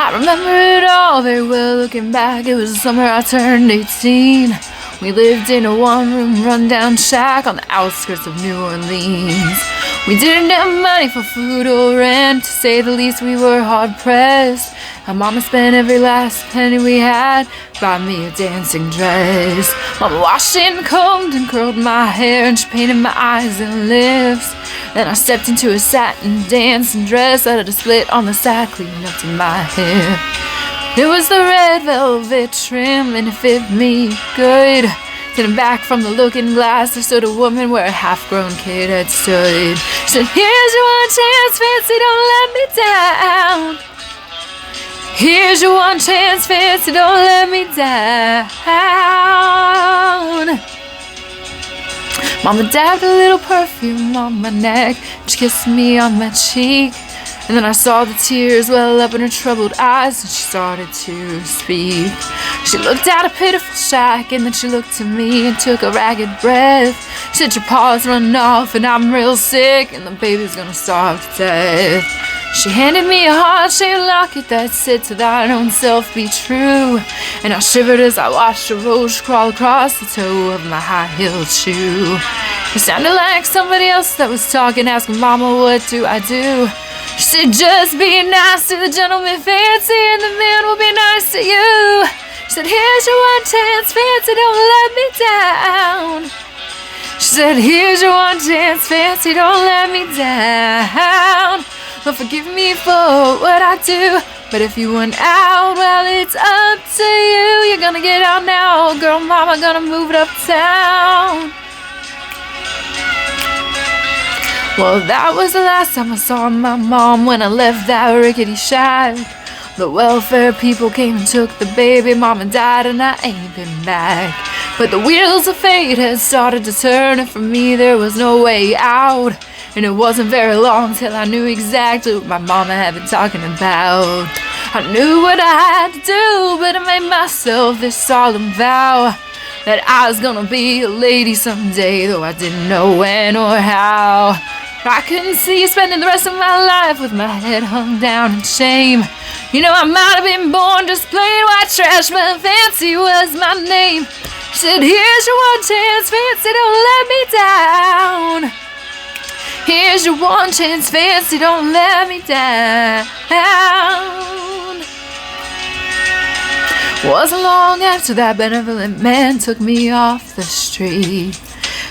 I remember it all very well looking back. It was the summer I turned 18. We lived in a one-room rundown shack on the outskirts of New Orleans. We didn't have money for food or rent, to say the least we were hard-pressed. Our mama spent every last penny we had, buy me a dancing dress. Mama washed and combed and curled my hair, and she painted my eyes and lips. Then I stepped into a satin dancing dress that had a split on the side clean up to my hair. It was the red velvet trim and it fit me good. Sitting back from the looking glass, there stood a woman where a half-grown kid had stood. She said, "Here's your one chance, fancy, don't let me down. Here's your one chance, fancy, don't let me down." Mama dabbed a little perfume on my neck, she kissed me on my cheek. And then I saw the tears well up in her troubled eyes, and she started to speak. She looked at a pitiful shack, and then she looked at me and took a ragged breath. She said, "Your pa's running off, and I'm real sick, and the baby's gonna starve to death." She handed me a heart-shaped locket that said, "To thine own self be true." And I shivered as I watched a roach crawl across the toe of my high-heeled shoe. It sounded like somebody else that was talking, asking, "Mama, what do I do?" She said, "Just be nice to the gentleman, fancy, and the man will be nice to you." She said, "Here's your one chance, fancy, don't let me down." She said, "Here's your one chance, fancy, don't let me down. Well, forgive me for what I do, but if you want out, well, it's up to you. You're gonna get out now, girl, mama gonna move it uptown." Well, that was the last time I saw my mom when I left that rickety shack. The welfare people came and took the baby, mama died and I ain't been back. But the wheels of fate had started to turn, and for me there was no way out. And it wasn't very long till I knew exactly what my mama had been talking about. I knew what I had to do, but I made myself this solemn vow that I was gonna be a lady someday, though I didn't know when or how. I couldn't see spending the rest of my life with my head hung down in shame. You know, I might have been born just plain white trash, but fancy was my name. She said, "Here's your one chance, fancy, don't let me down. Here's your one chance, fancy, don't let me down." Wasn't long after that benevolent man took me off the street.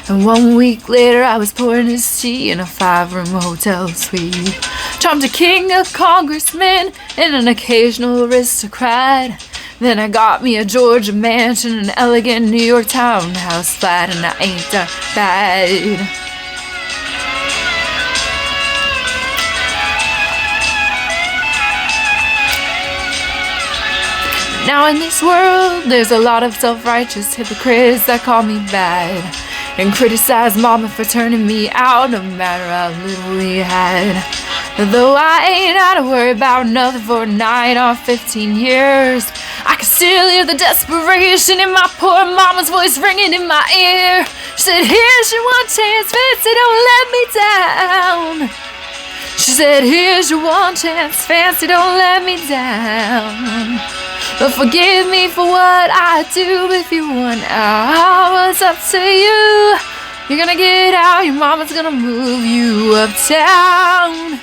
And 1 week later I was pouring his tea in a 5-room hotel suite. Charmed a king, a congressman, and an occasional aristocrat. Then I got me a Georgia mansion, an elegant New York townhouse flat, and I ain't done bad. Now in this world, there's a lot of self-righteous hypocrites that call me bad and criticize mama for turning me out no matter how little we had. Though I ain't had to worry about nothing for 9 or 15 years, I can still hear the desperation in my poor mama's voice ringing in my ear. She said, "Here's your one chance, fancy, don't let me down." She said, "Here's your one chance, fancy, don't let me down. But forgive me for what I do, but if you want out, it's up to you. You're gonna get out, your mama's gonna move you uptown."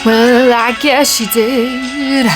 Well, I guess she did.